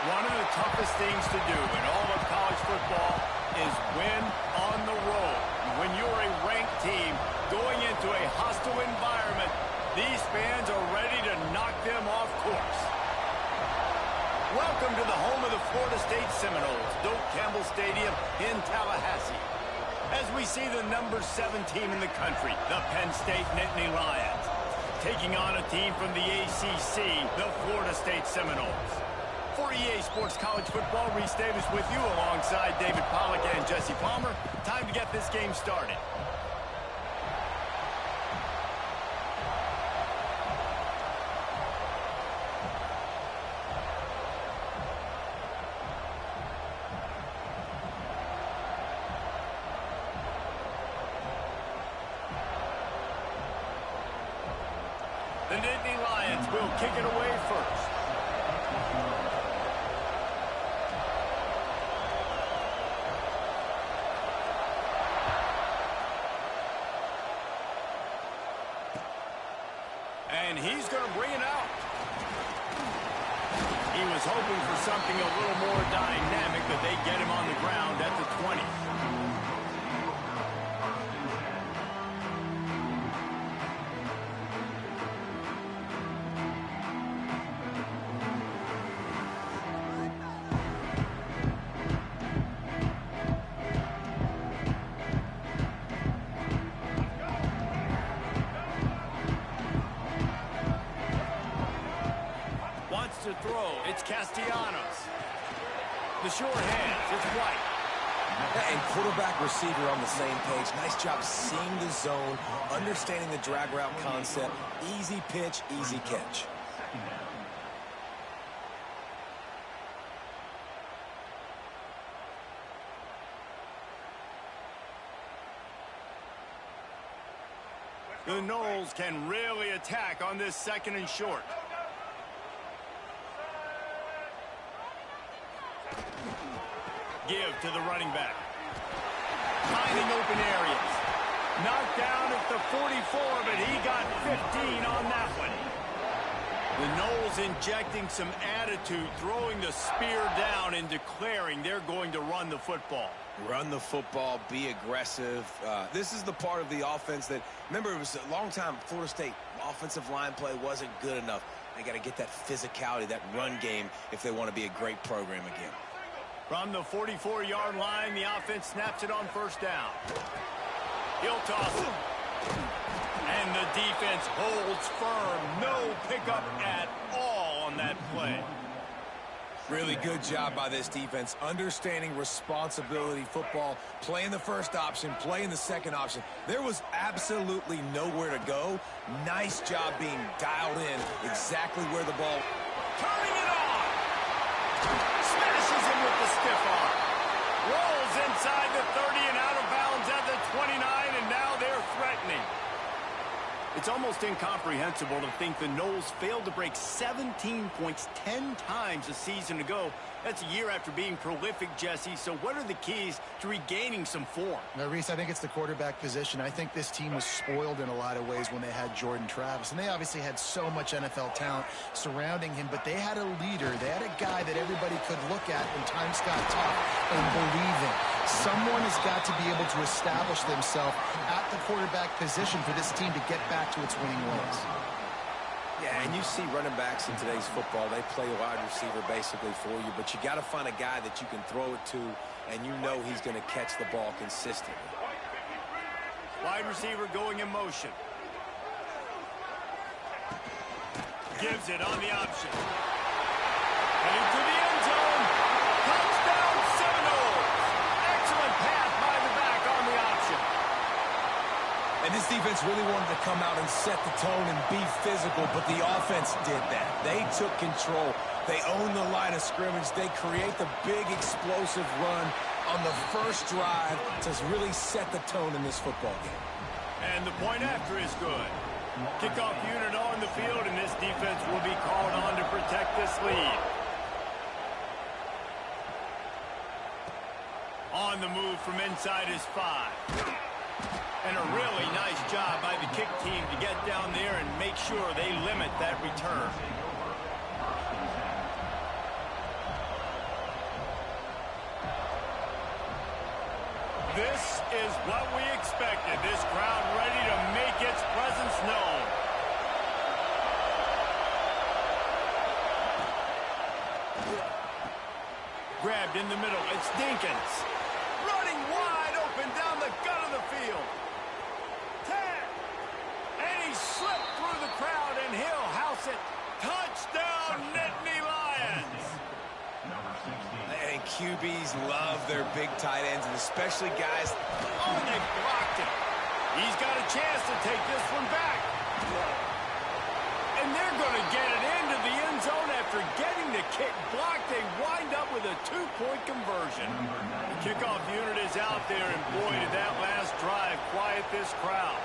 One of the toughest things to do in all of college football is win on the road. When you're a ranked team going into a hostile environment, these fans are ready to knock them off course. Welcome to the home of the Florida State Seminoles, Doak Campbell Stadium in Tallahassee. As we see the number 7 team in the country, the Penn State Nittany Lions, taking on a team from the ACC, the Florida State Seminoles. For EA Sports College Football, Reese Davis with you alongside David Pollack and Jesse Palmer. Time to get this game started. The Nittany Lions will kick it away first. And he's going to bring it out. He was hoping for something a little more dynamic, but they get him on the ground at the 20. To throw, it's Castellanos. The short hands, it's White. And quarterback, receiver on the same page. Nice job seeing the zone, understanding the drag route concept. Easy pitch, easy catch. The Noles can really attack on this 2nd and short. Give to the running back. Finding open areas. Knocked down at the 44, but he got 15 on that one. The Noles injecting some attitude, throwing the spear down and declaring they're going to run the football. Run the football, be aggressive. This is the part of the offense that, remember, it was a long time, Florida State offensive line play wasn't good enough. They got to get that physicality, that run game, if they want to be a great program again. From the 44-yard line, the offense snaps it on 1st down. He'll toss it. And the defense holds firm. No pickup at all on that play. Really good job by this defense, understanding responsibility football, playing the first option, playing the second option. There was absolutely nowhere to go. Nice job being dialed in exactly where the ball. Turning it on. Smashes him with the stiff arm. Rolls inside the 30 and out of bounds at the 29, and now they're threatening. It's almost incomprehensible to think the Noles failed to break 17 points 10 times a season ago. That's a year after being prolific, Jesse. So what are the keys to regaining some form? Now, Reese, I think it's the quarterback position. I think this team was spoiled in a lot of ways when they had Jordan Travis. And they obviously had so much NFL talent surrounding him, but they had a leader. They had a guy that everybody could look at when times got tough and believe in. Someone has got to be able to establish themselves at the quarterback position for this team to get back to its winning ways. Yeah, and you see running backs in today's football, they play wide receiver basically for you, but you got to find a guy that you can throw it to, and you know he's going to catch the ball consistently. Wide receiver going in motion. Gives it on the option. Heading to the end zone. Touchdown Seminoles. Excellent pass by the back on the option. And this defense really wanted to come out and set the tone and be physical, but the offense did that. They took control. They own the line of scrimmage. They create the big explosive run on the first drive to really set the tone in this football game. And the point after is good. Kickoff unit on the field, and this defense will be called on to protect this lead. On the move from inside is 5. And a really nice job by the kick team to get down there and make sure they limit that return. is what we expected. This crowd ready to make its presence known. Grabbed in the middle. It's Dinkins. Running wide open down the gut of the field. 10. And he slipped through the crowd, and he'll house it. Touchdown, Nittany Lions. And QBs love their big tight ends, and especially guys. Oh, they blocked him. He's got a chance to take this one back. And they're going to get it into the end zone after getting the kick blocked. They wind up with a 2-point conversion. The kickoff unit is out there, and boy, did that last drive quiet this crowd.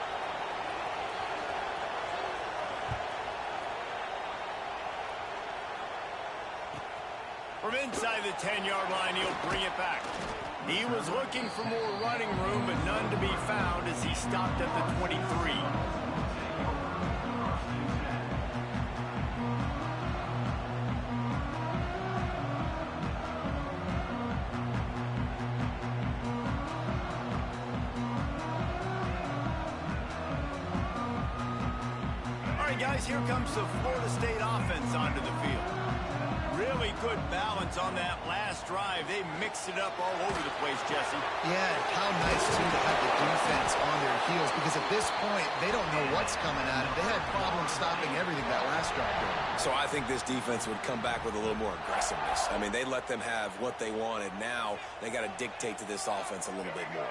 From inside the 10-yard line, he'll bring it back. He was looking for more running room, but none to be found as he stopped at the 23. All right, guys, here comes the Florida State offense onto the field. Really good balance on that last drive. They mixed it up all over the place, Jesse. Yeah, how nice, too, to have the defense on their heels, because at this point, they don't know what's coming at them. They had problems stopping everything that last drive. So I think this defense would come back with a little more aggressiveness. I mean, they let them have what they wanted. Now they got to dictate to this offense a little bit more.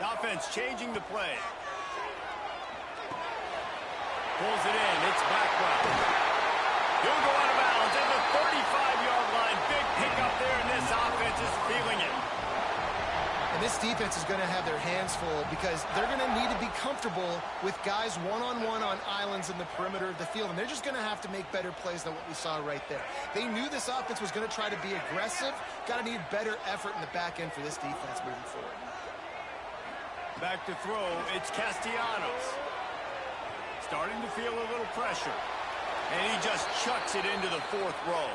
The offense changing the play. Pulls it in. It's Blackwell. He'll go out of bounds at the 35-yard line. Big pickup there, and this offense is feeling it. And this defense is going to have their hands full because they're going to need to be comfortable with guys one-on-one on islands in the perimeter of the field. And they're just going to have to make better plays than what we saw right there. They knew this offense was going to try to be aggressive. Got to need better effort in the back end for this defense moving forward. Back to throw. It's Castellanos. Starting to feel a little pressure. And he just chucks it into the fourth row.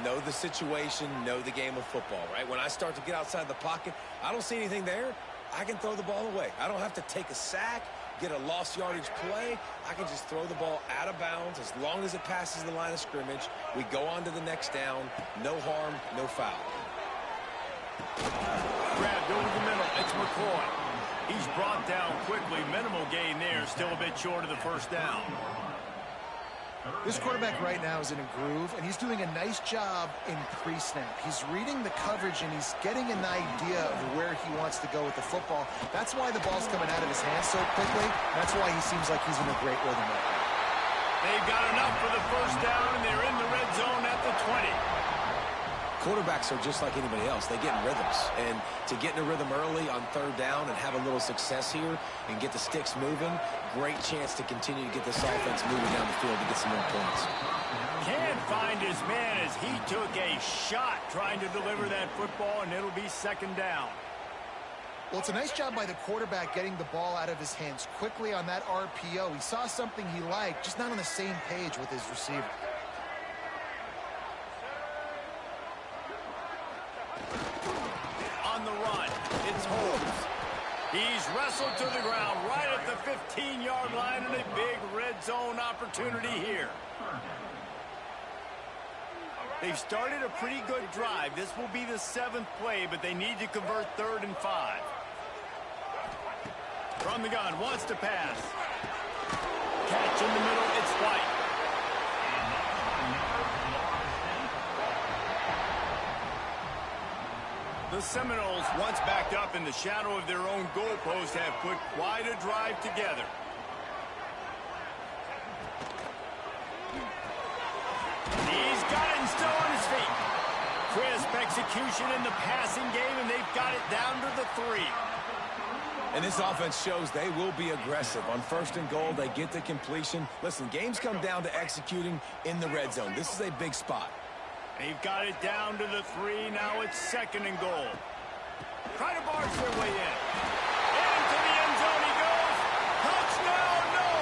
Know the situation, know the game of football, right? When I start to get outside the pocket, I don't see anything there. I can throw the ball away. I don't have to take a sack, get a lost yardage play. I can just throw the ball out of bounds as long as it passes the line of scrimmage. We go on to the next down. No harm, no foul. Grabbed over the middle. It's McCoy. He's brought down quickly. Minimal gain there. Still a bit short of the first down. This quarterback right now is in a groove, and he's doing a nice job in pre-snap. He's reading the coverage, and he's getting an idea of where he wants to go with the football. That's why the ball's coming out of his hands so quickly. That's why he seems like he's in a great rhythm right now. They've got enough for the first down, and they're in the red zone at the 20. Quarterbacks are just like anybody else. They get in rhythms. And to get in a rhythm early on third down and have a little success here and get the sticks moving, great chance to continue to get this offense moving down the field to get some more points. Can't find his man as he took a shot trying to deliver that football, and it'll be second down. Well, it's a nice job by the quarterback getting the ball out of his hands quickly on that RPO. He saw something he liked, just not on the same page with his receiver. On the run, it's Holmes. He's wrestled to the ground right at the 15-yard line, and a big red zone opportunity here. They've started a pretty good drive. This will be the 7th play, but they need to convert 3rd and 5. From the gun, wants to pass. Catch in the middle, it's White. The Seminoles, once backed up in the shadow of their own goalpost, have put quite a drive together. He's got it and still on his feet. Crisp execution in the passing game, and they've got it down to the 3. And this offense shows they will be aggressive. On 1st and goal, they get the completion. Listen, games come down to executing in the red zone. This is a big spot. They've got it down to the 3. Now it's 2nd and goal. Try to barge their way in. Into the end zone he goes. Touchdown, no!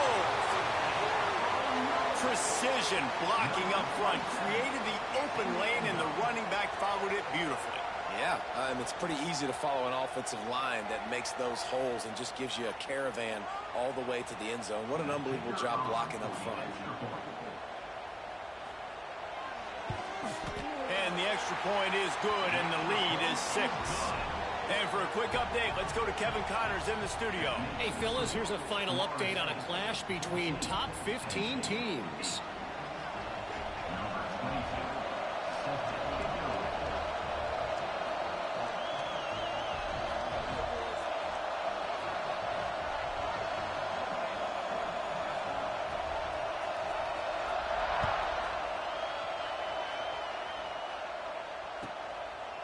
Precision blocking up front. Created the open lane, and the running back followed it beautifully. Yeah, it's pretty easy to follow an offensive line that makes those holes and just gives you a caravan all the way to the end zone. What an unbelievable job blocking up front. And the extra point is good, and the lead is 6. And for a quick update, let's go to Kevin Connors in the studio. Hey, fellas, here's a final update on a clash between top 15 teams.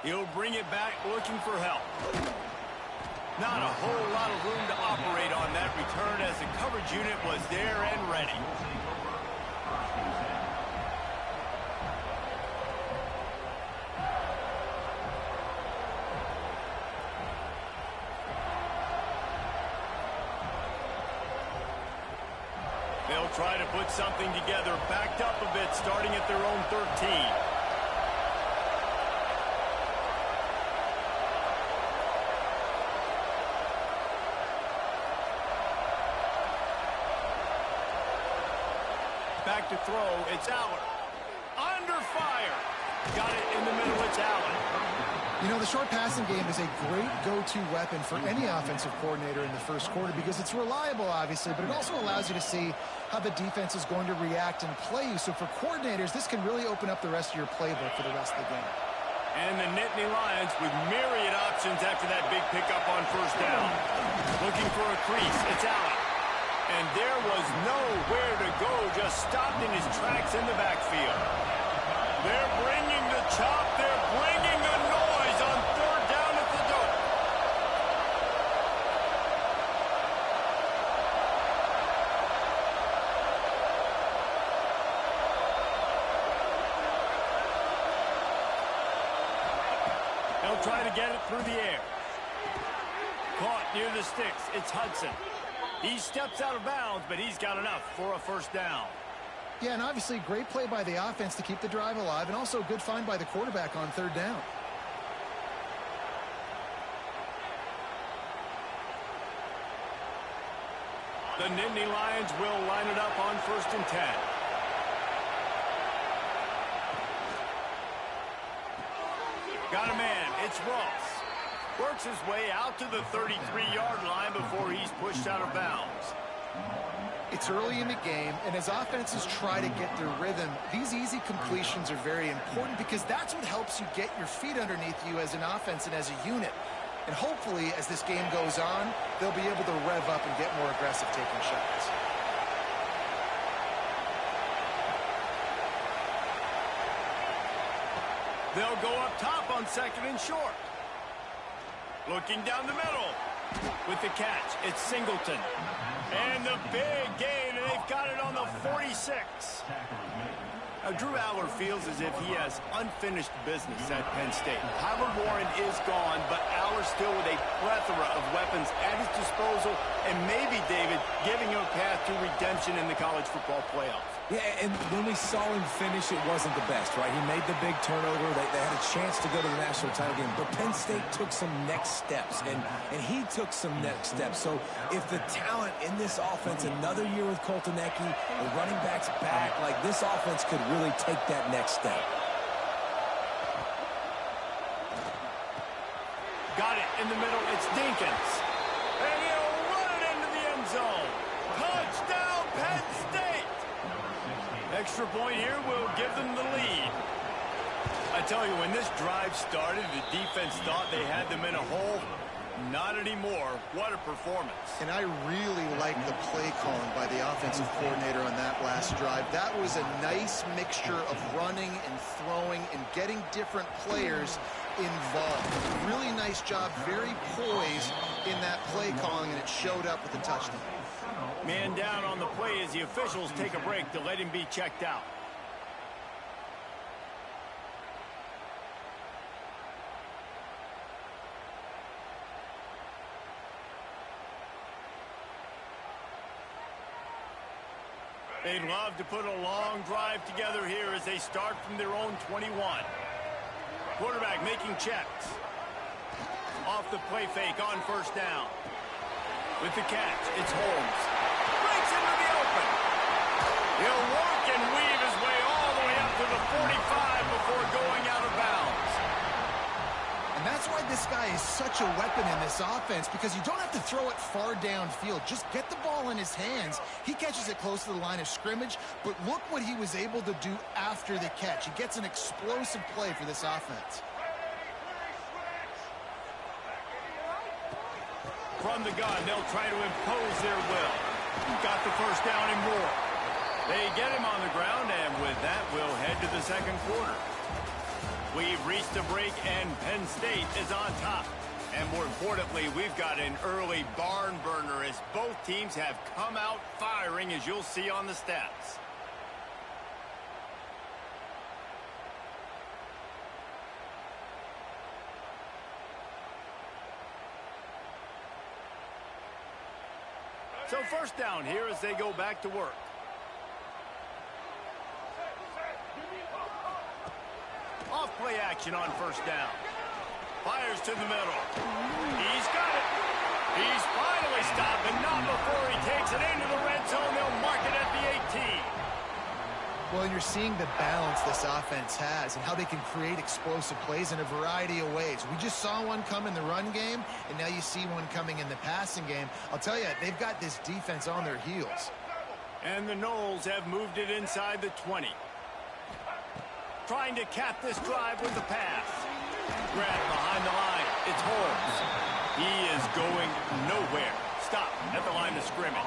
He'll bring it back looking for help. Not a whole lot of room to operate on that return as the coverage unit was there and ready. They'll try to put something together, backed up a bit, starting at their own 13. Back to throw, it's Allen. Under fire. Got it in the middle, it's Allen. You know, the short passing game is a great go-to weapon for any offensive coordinator in the first quarter because it's reliable, obviously, but it also allows you to see how the defense is going to react and play you. So for coordinators, this can really open up the rest of your playbook for the rest of the game. And the Nittany Lions with myriad options after that big pickup on first down. Looking for a crease, it's Allen. And there was nowhere to go, just stopped in his tracks in the backfield. They're bringing the chop, they're bringing the noise on third down at the dope. They'll try to get it through the air. Caught near the sticks, it's Hudson. He steps out of bounds, but he's got enough for a first down. Yeah, and obviously great play by the offense to keep the drive alive, and also a good find by the quarterback on third down. The Nittany Lions will line it up on 1st and 10. Got a man, it's Ross. Works his way out to the 33-yard line before he's pushed out of bounds. It's early in the game, and as offenses try to get their rhythm, these easy completions are very important because that's what helps you get your feet underneath you as an offense and as a unit. And hopefully, as this game goes on, they'll be able to rev up and get more aggressive taking shots. They'll go up top on 2nd and short. Looking down the middle. With the catch, it's Singleton. And the big gain, and they've got it on the 46. Now, Drew Aller feels as if he has unfinished business at Penn State. Howard Warren is gone, but Aller still with a plethora of weapons at his disposal, and maybe, David, giving him a path to redemption in the college football playoff. Yeah, and when we saw him finish, it wasn't the best, right? He made the big turnover. They had a chance to go to the national title game, but Penn State took some next steps, and he took some next steps. So if the talent in this offense, another year with Colton Ecke, the running backs back, like this offense could really take that next step. Got it in the middle, it's Dinkins. And he'll run it into the end zone. Touchdown, Penn State! Extra point here will give them the lead. I tell you, when this drive started, the defense thought they had them in a hole. Not anymore. What a performance. And I really like the play calling by the offensive coordinator on that last drive. That was a nice mixture of running and throwing and getting different players involved. Really nice job, very poised in that play calling, and it showed up with the touchdown. Man down on the play as the officials take a break to let him be checked out. They'd love to put a long drive together here as they start from their own 21. Quarterback making checks. Off the play fake on first down. With the catch, it's Holmes. Breaks into the open. He'll work and weave his way all the way up to the 45 before going out of bounds. And that's why this guy is such a weapon in this offense, because you don't have to throw it far downfield. Just get the ball in his hands. He catches it close to the line of scrimmage, but look what he was able to do after the catch. He gets an explosive play for this offense. From the gun, they'll try to impose their will. Got the first down and more. They get him on the ground, and with that, we'll head to the second quarter. We've reached a break, and Penn State is on top. And more importantly, we've got an early barn burner as both teams have come out firing, as you'll see on the stats. So first down here as they go back to work. Off play action on first down. Fires to the middle. He's got it. He's finally stopped, but not before he takes it into the red zone. They'll mark it at the 18. Well, you're seeing the balance this offense has and how they can create explosive plays in a variety of ways. We just saw one come in the run game, and now you see one coming in the passing game. I'll tell you, they've got this defense on their heels. And the Noles have moved it inside the 20. Trying to cap this drive with the pass. Grab behind the line. It's Holmes. He is going nowhere. Stop at the line of scrimmage.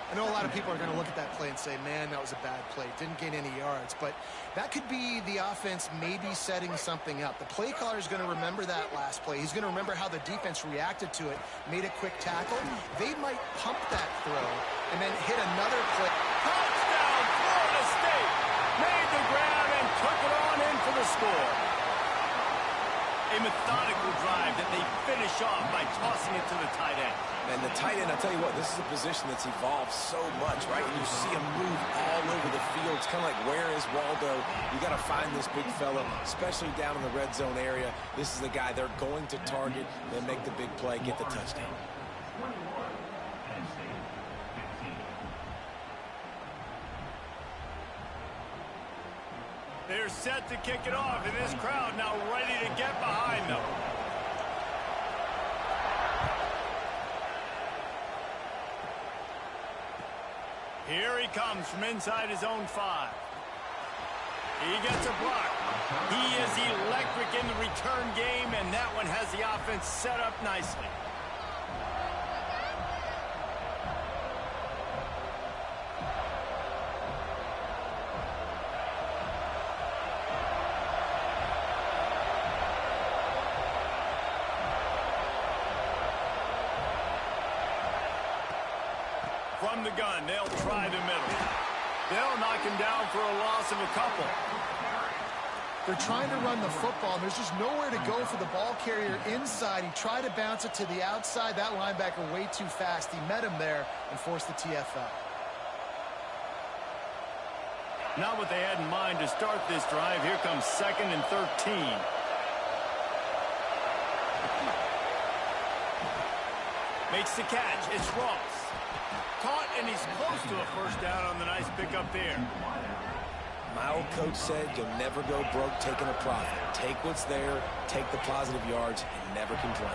I know a lot of people are going to look at that play and say, man, that was a bad play. Didn't gain any yards. But that could be the offense maybe setting something up. The play caller is going to remember that last play. He's going to remember how the defense reacted to it, made a quick tackle. They might pump that throw and then hit another play. Touchdown, Florida State! Made the grab and took it on in for the score. A methodical drive that they finish off by tossing it to the tight end. And the tight end, I'll tell you what, this is a position that's evolved so much, right? You see him move all over the field. It's kind of like, where is Waldo? You got to find this big fella, especially down in the red zone area. This is the guy they're going to target, then make the big play, get the touchdown. They're set to kick it off, and this crowd now ready to get behind them. Here he comes from inside his own 5. He gets a block. He is electric in the return game, and that one has the offense set up nicely. From the gun, they'll try the middle. They'll knock him down for a loss of a couple. They're trying to run the football, and there's just nowhere to go for the ball carrier inside. He tried to bounce it to the outside. That linebacker way too fast. He met him there and forced the TFL. Not what they had in mind to start this drive. Here comes 2nd and 13. Makes the catch. It's Ross. Caught, and he's close to a first down on the nice pickup there. My old coach said you'll never go broke taking a profit. Take what's there, take the positive yards, and never complain.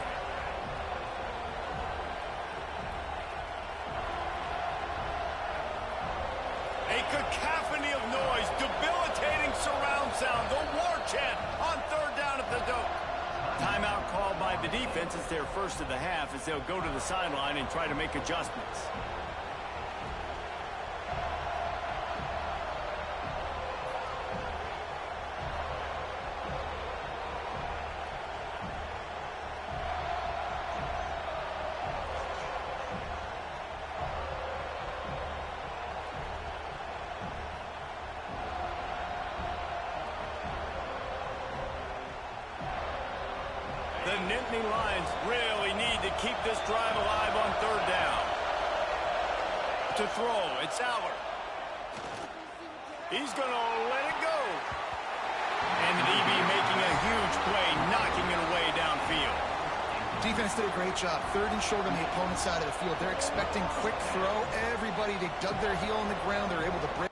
A cacophony of noise, debilitating surround sound, the war chant on 3rd down at the Doak. Timeout called by the defense. It's their first of the half as they'll go to the sideline and try to make adjustments. The Nittany Lions really need to keep this drive alive on 3rd down. To throw, it's Allard. He's going to let it go. And the DB making a play, knocking it away downfield. Defense did a great job. 3rd and short on the opponent's side of the field. They're expecting quick throw. Everybody, they dug their heel on the ground. They're able to break.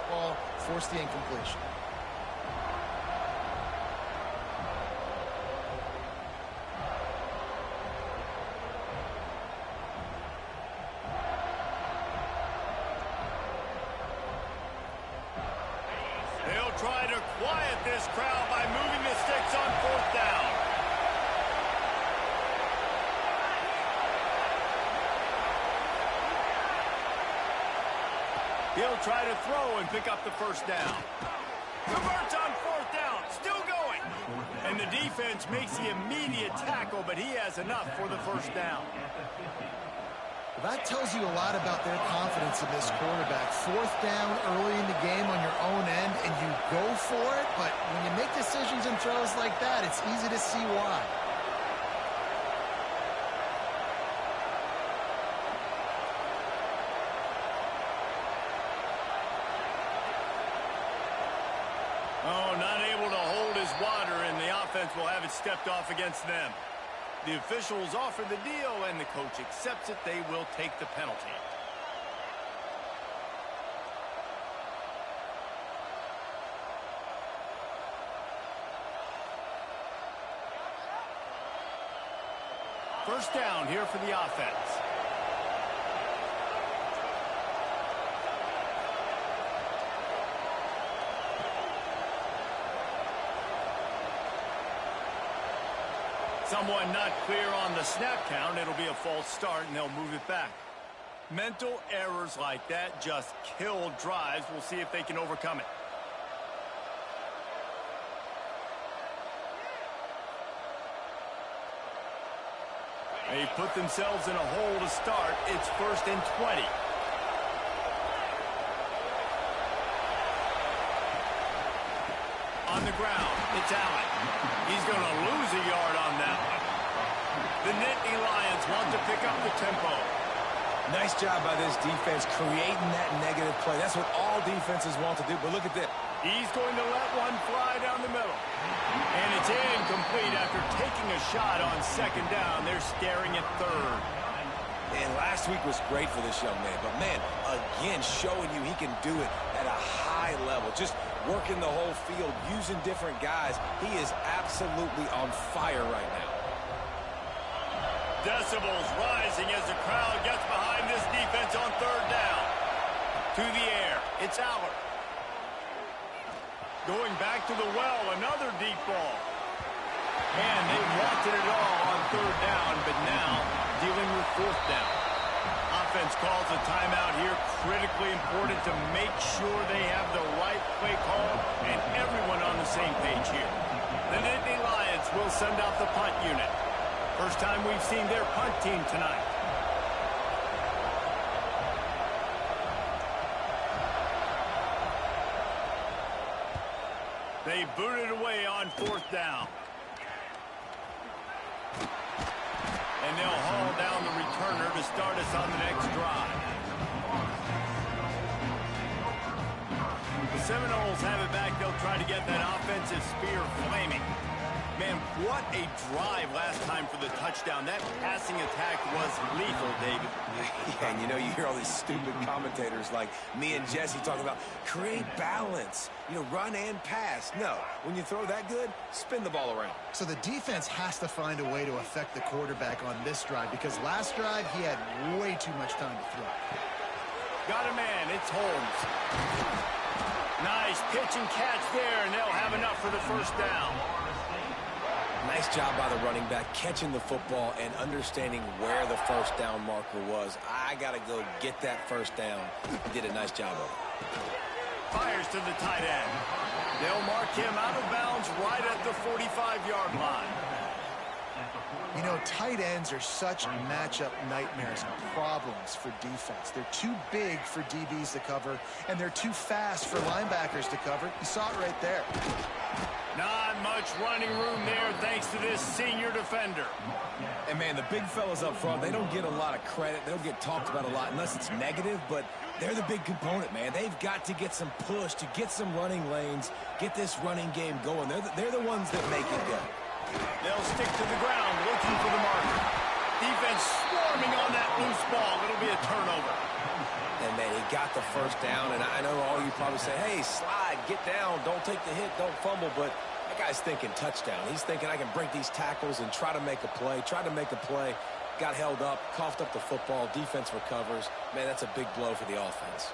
Ball, force the incompletion. They'll try to quiet this crowd by moving the sticks on 4th down. He'll try to throw and pick up the 1st down. Converts on 4th down, still going. And the defense makes the immediate tackle, but he has enough for the 1st down. That tells you a lot about their confidence in this quarterback. 4th down early in the game on your own end, and you go for it, but when you make decisions and throws like that, it's easy to see why. Oh, not able to hold his water, and the offense will have it stepped off against them. The officials offer the deal, and the coach accepts it. They will take the penalty. First down here for the offense. Someone not clear on the snap count. It'll be a false start, and they'll move it back. Mental errors like that just kill drives. We'll see if they can overcome it. They put themselves in a hole to start. It's 1st and 20. On the ground, it's Allen. He's going to lose a yard on that one. The Nittany Lions want to pick up the tempo. Nice job by this defense creating that negative play. That's what all defenses want to do, but look at this. He's going to let one fly down the middle. And it's incomplete after taking a shot on 2nd down. They're staring at 3rd. And last week was great for this young man. But, man, again, showing you he can do it at a high level. Just working the whole field, using different guys. He is absolutely on fire right now. Decibels rising as the crowd gets behind this defense on 3rd down. To the air, it's Aller. Going back to the well, another deep ball. And they wanted it all on 3rd down, but now dealing with 4th down. Offense calls a timeout here, critically important to make sure they have the right play call and everyone on the same page here. The Nittany Lions will send out the punt unit. First time we've seen their punt team tonight. They boot it away on 4th down. And they'll haul down the returner to start us on the next drive. The Seminoles have it back. They'll try to get that offensive spear flaming. Man, what a drive last time for the touchdown. That passing attack was lethal, David. Yeah, and you know, you hear all these stupid commentators like me and Jesse talk about create balance, you know, run and pass. No, when you throw that good, spin the ball around. So the defense has to find a way to affect the quarterback on this drive because last drive he had way too much time to throw. Got a man, it's Holmes. Nice pitch and catch there, and they'll have enough for the 1st down. Nice job by the running back, catching the football and understanding where the 1st down marker was. I got to go get that 1st down. He did a nice job of it. Fires to the tight end. They'll mark him out of bounds right at the 45-yard line. You know, tight ends are such matchup nightmares and problems for defense. They're too big for DBs to cover, and they're too fast for linebackers to cover. You saw it right there. Not much running room there thanks to this senior defender. And, man, the big fellas up front, they don't get a lot of credit. They don't get talked about a lot unless it's negative, but they're the big component, man. They've got to get some push, to get some running lanes, get this running game going. They're the ones that make it go. They'll stick to the ground looking for the marker. Defense swarming on that loose ball. It'll be a turnover. And, man, he got the first down, and I know all you probably say, hey, slide, get down, don't take the hit, don't fumble, but that guy's thinking touchdown. He's thinking I can break these tackles and try to make a play, got held up, coughed up the football, defense recovers. Man, that's a big blow for the offense.